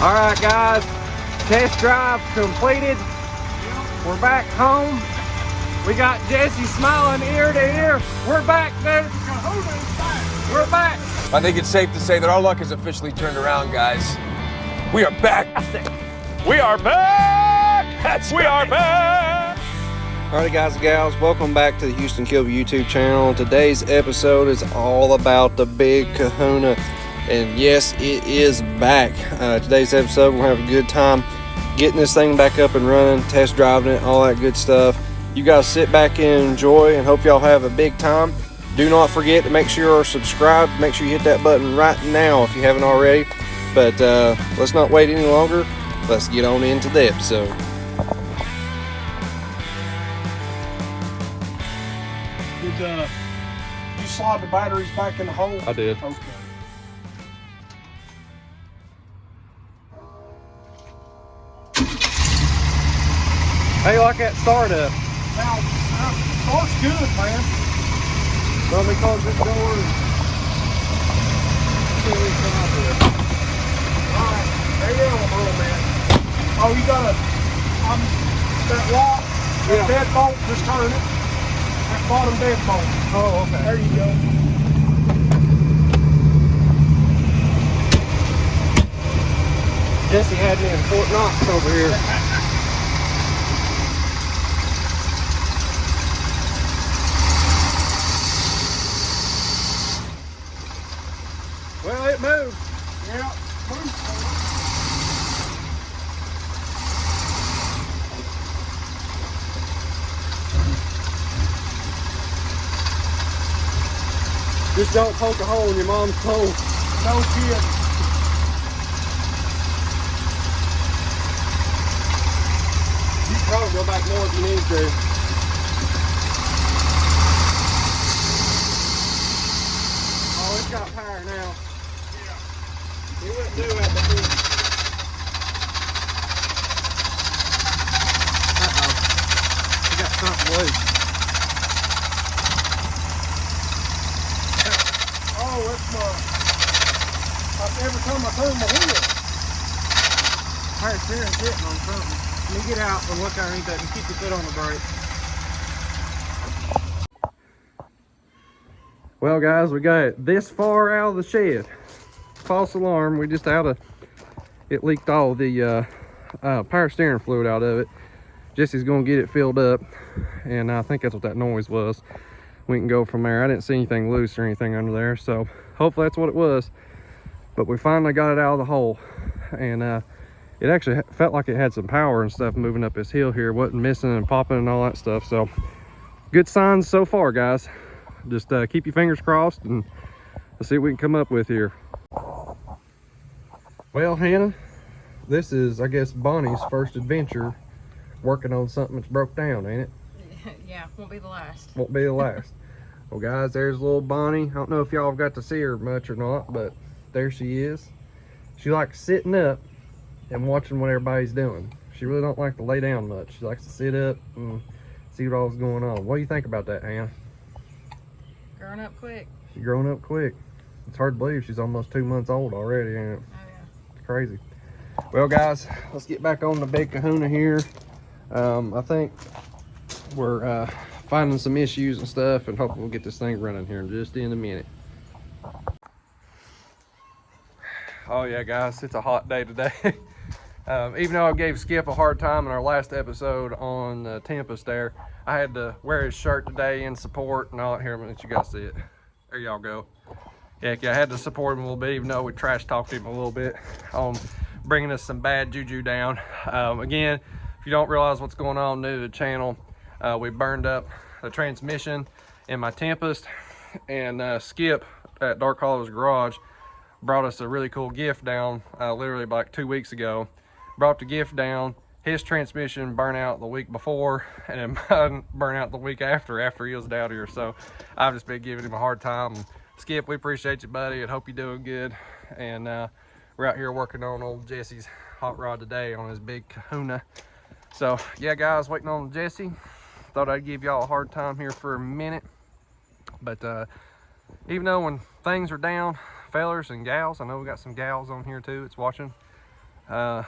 All right, guys, test drive completed. We're back home. We got Jesse smiling ear to ear. We're back, dude. We're back. I think it's safe to say that our luck has officially turned around, guys. We are back. We are back. We are back. Alright guys and gals, welcome back to the Houston Kilby YouTube channel. Today's episode is all about the Big Kahuna. And yes, it is back. Today's episode, we're going to have a good time getting this thing back up and running, test driving it, all that good stuff. You guys sit back and enjoy, and hope y'all have a big time. Do not forget to make sure you're subscribed. Make sure you hit that button right now if you haven't already. But let's not wait any longer. Let's get on into the episode. Did you slide the batteries back in the hole? I did. Okay. How you like that startup? Now, start's good, man. Let me close this door. Alright, hang on a little bit. Oh, you got that lock, that deadbolt, just turn it. That bottom deadbolt. Oh, okay. There you go. Jesse had me in Fort Knox over here. Well, it moved. Yeah, Just don't poke a hole in your mom's pole. no kid. You can probably go back more if you need to. Oh, it's got power now. It wouldn't do that before. Uh-oh. We got something loose. Oh, that's every time I turn my wheel. Power steering's hitting on something. Let me get out and look underneath that and keep your foot on the brake. Well, guys, we got it this far out of the shed. False alarm. We just it leaked all the power steering fluid out of it. Jesse's gonna get it filled up, and I think that's what that noise was. We can go from there. I didn't see anything loose or anything under there, so hopefully that's what it was. But we finally got it out of the hole, and it actually felt like it had some power and stuff moving up this hill here. Wasn't missing and popping and all that stuff. So good signs so far, guys. Just keep your fingers crossed, and let's see what we can come up with here. Well, Hannah, this is, I guess, Bonnie's first adventure working on something that's broke down, ain't it? Yeah, won't be the last. Won't be the last. Well, guys, there's little Bonnie. I don't know if y'all have got to see her much or not, but there she is. She likes sitting up and watching what everybody's doing. She really don't like to lay down much. She likes to sit up and see what all's going on. What do you think about that, Hannah? Growing up quick. She's growing up quick. It's hard to believe she's almost 2 months old already, ain't it? Oh yeah. It's crazy. Well, guys, let's get back on the Big Kahuna here. I think we're finding some issues and stuff, and hopefully we'll get this thing running here in just in a minute. Oh yeah, guys, it's a hot day today. Even though I gave Skip a hard time in our last episode on Tempest there, I had to wear his shirt today in support and all. Here, I'm gonna let you guys see it. There y'all go. Yeah, I had to support him a little bit, even though we trash talked him a little bit on bringing us some bad juju down. Again, if you don't realize what's going on new to the channel, we burned up the transmission in my Tempest, and Skip at Dark Hollow's Garage brought us a really cool gift down literally like 2 weeks ago. Brought the gift down. His transmission burned out the week before, and then mine burned out the week after he was down here. So I've just been giving him a hard time. Skip, we appreciate you, buddy, and hope you're doing good. And we're out here working on old Jesse's hot rod today on his Big Kahuna. So yeah, guys, waiting on Jesse. Thought I'd give y'all a hard time here for a minute. But even though when things are down, fellers and gals, I know we got some gals on here too, it's watching. the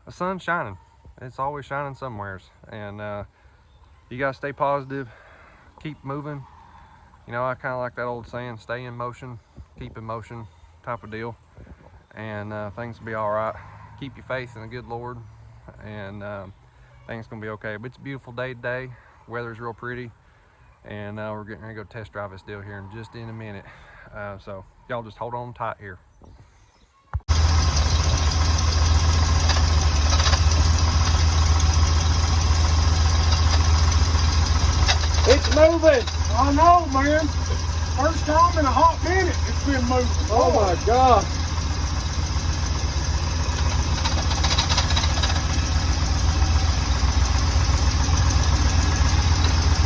sun's shining. It's always shining somewheres, and you gotta stay positive, keep moving. You know, I kind of like that old saying, stay in motion, keep in motion type of deal, and things will be all right. Keep your faith in the good Lord, and things gonna be okay. But it's a beautiful day today. Weather's real pretty, and we're getting ready to go test drive this deal here in just in a minute. So y'all just hold on tight here. It's moving. I know, man. First time in a hot minute it's been moving. Oh my God.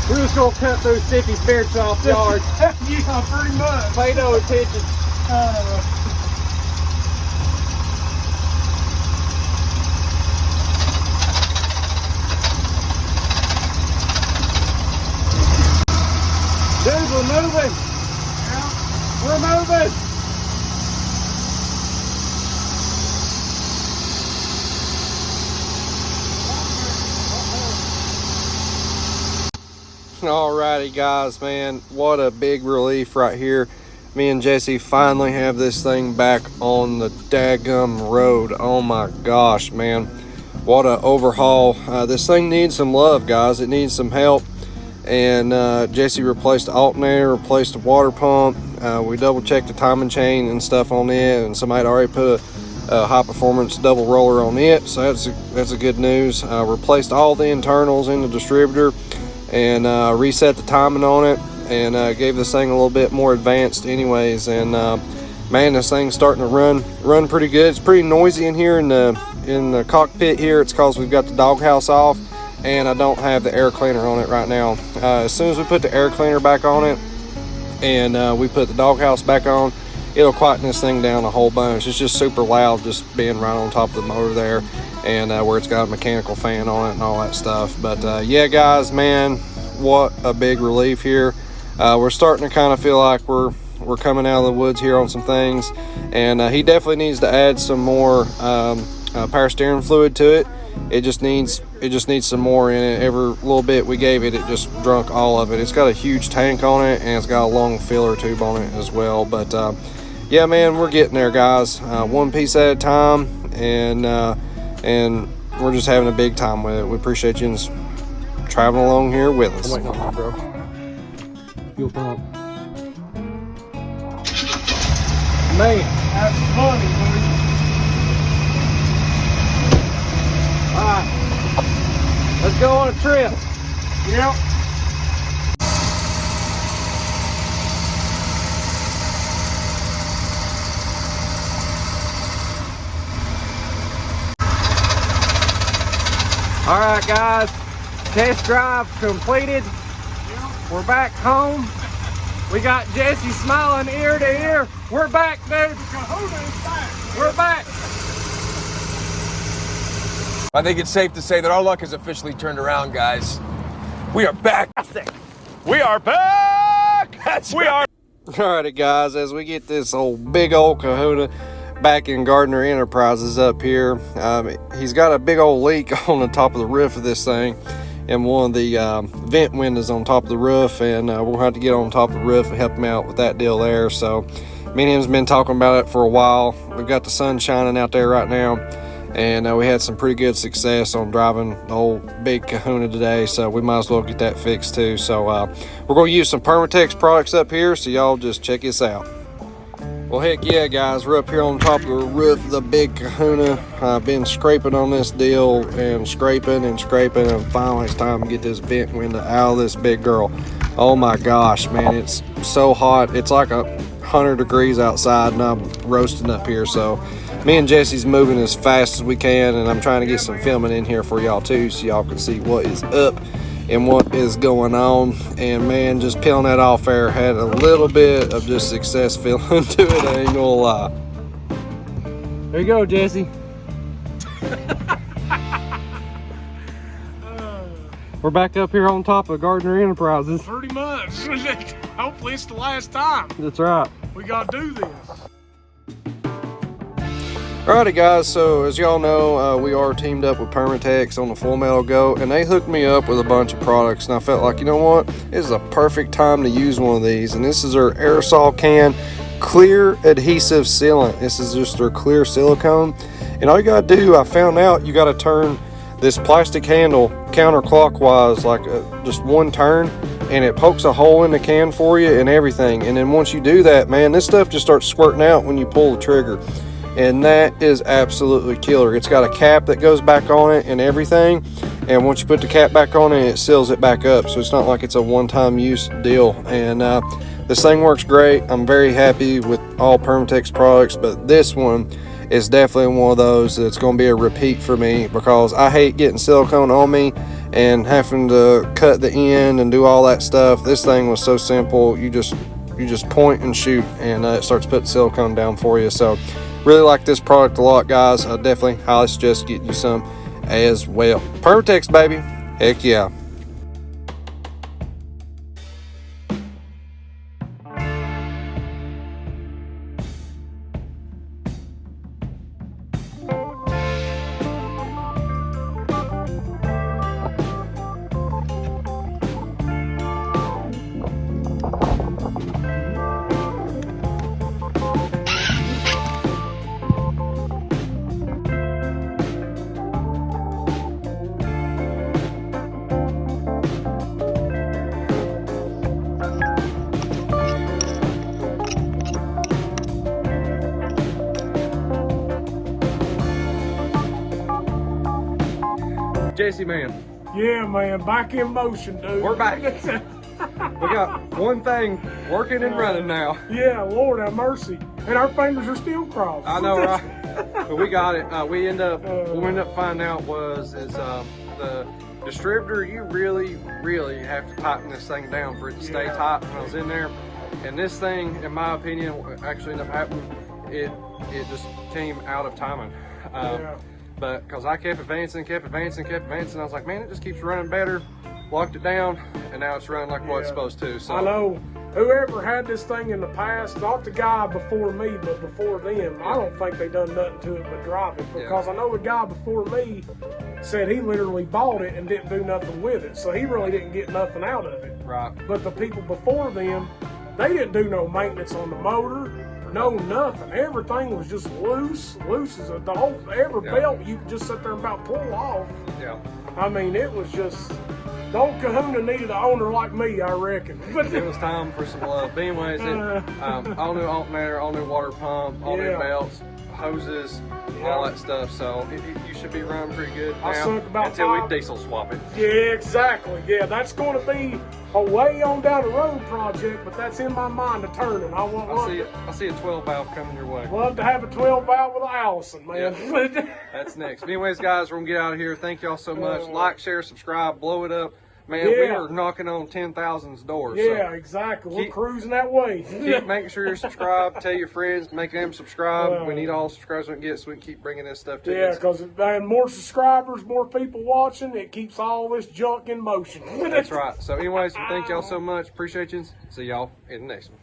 We're just gonna cut through Stiffy's beer shop yard. Yeah, pretty much. Pay no attention. Dude, we're moving. Yeah. We're moving. Alrighty guys, man, what a big relief right here. Me and Jesse finally have this thing back on the daggum road. Oh my gosh, man, what a overhaul. This thing needs some love, guys. It needs some help. And Jesse replaced the alternator, replaced the water pump. We double checked the timing chain and stuff on it, and somebody already put a high performance double roller on it, so that's a good news. Replaced all the internals in the distributor, and reset the timing on it, and gave this thing a little bit more advanced anyways. And man, this thing's starting to run pretty good. It's pretty noisy in here in the cockpit here. It's cause we've got the doghouse off, and I don't have the air cleaner on it right now. As soon as we put the air cleaner back on it, and we put the doghouse back on, it'll quieten this thing down a whole bunch. It's just super loud just being right on top of the motor there, and where it's got a mechanical fan on it and all that stuff. But yeah guys, man, what a big relief here. We're starting to kind of feel like we're coming out of the woods here on some things, and he definitely needs to add some more power steering fluid to it. It just needs some more in it. Every little bit we gave it, it just drunk all of it. It's got a huge tank on it, and it's got a long filler tube on it as well. But yeah, man, we're getting there, guys. One piece at a time, and we're just having a big time with it. We appreciate you traveling along here with us. I'm waiting on you, bro. Fuel pump. Man, that's funny, buddy. All right, let's go on a trip. Yep. All right, guys, test drive completed. We're back home. We got Jesse smiling ear to ear. We're back, dude. Kahuna is back. We're back. I think it's safe to say that our luck has officially turned around, guys. We are back. We are back. We are. Alrighty, guys, as we get this big old Kahuna back in Gardner Enterprises up here, he's got a big old leak on the top of the roof of this thing, and one of the vent windows on top of the roof, and we'll have to get on top of the roof and help him out with that deal there. So me and him's been talking about it for a while. We've got the sun shining out there right now, and we had some pretty good success on driving the old Big Kahuna today, so we might as well get that fixed too. So we're going to use some Permatex products up here, so y'all just check this out. Well, heck yeah, guys, we're up here on top of the roof of the Big Kahuna. I've been scraping on this deal and scraping, and finally it's time to get this vent window out of this big girl. Oh my gosh, man, it's so hot. It's like 100 degrees outside, and I'm roasting up here. So me and Jesse's moving as fast as we can, and I'm trying to get some filming in here for y'all too, so y'all can see what is up and what is going on. And man, just peeling that off there had a little bit of just success feeling to it, I ain't gonna lie. There you go, Jesse. We're back up here on top of Gardner Enterprises. Pretty much. Hopefully it's the last time That's right. we gotta do this. Alrighty guys, so as y'all know, we are teamed up with Permatex on the Full Metal Go, and they hooked me up with a bunch of products, and I felt like, you know what, this is a perfect time to use one of these. And this is their aerosol can clear adhesive sealant. This is just their clear silicone, and all you gotta do, I found out, you gotta turn this plastic handle counterclockwise, like just one turn, and it pokes a hole in the can for you and everything. And then once you do that, man, this stuff just starts squirting out when you pull the trigger, and that is absolutely killer. It's got a cap that goes back on it and everything, and once you put the cap back on it, it seals it back up, so it's not like it's a one-time use deal. And this thing works great. I'm very happy with all Permatex products, but this one is definitely one of those that's going to be a repeat for me, because I hate getting silicone on me and having to cut the end and do all that stuff. This thing was so simple. You just point and shoot, and it starts putting silicone down for you. So really like this product a lot, guys. I definitely highly suggest getting you some as well. Permatex, baby. Heck yeah. Jesse, man, Yeah, man, back in motion, dude. we're back. We got one thing working and running now. Yeah, Lord have mercy. And our fingers are still crossed. I know, right? But we got it. What we end up finding out is the distributor, you really have to tighten this thing down for it to stay tight when I was in there. And this thing, in my opinion, what actually ended up happening, it just came out of timing. But because I kept advancing, I was like, man, it just keeps running better. Locked it down, and now it's running like what it's supposed to. So I know whoever had this thing in the past, not the guy before me, but before them, I don't think they done nothing to it but drive it. Because I know the guy before me said he literally bought it and didn't do nothing with it. So he really didn't get nothing out of it. Right. But the people before them, they didn't do no maintenance on the motor. No, nothing. Everything was just loose as the whole, every belt you could just sit there and about pull off. Yeah. I mean, it was just, the old Kahuna needed an owner like me, I reckon. It was time for some love. But anyways, all new alternator, all new water pump, all new belts, hoses, all that stuff. So you should be running pretty good now until we diesel swap it. Yeah, exactly. Yeah, that's going to be a way on down the road project, but that's in my mind to turning. I see a 12 valve coming your way. Love to have a 12 valve with an Allison, man. Yeah. That's next. But anyways, guys, we're gonna get out of here. Thank y'all so much. Like, share, subscribe, blow it up. Man, we are knocking on 10,000's doors. Yeah, so exactly. We're cruising that way. Keep making sure you're subscribed. Tell your friends, make them subscribe. We need all the subscribers we can get so we can keep bringing this stuff to you. Yeah, because more subscribers, more people watching, it keeps all this junk in motion. That's right. So anyways, thank y'all so much. Appreciate you. See y'all in the next one.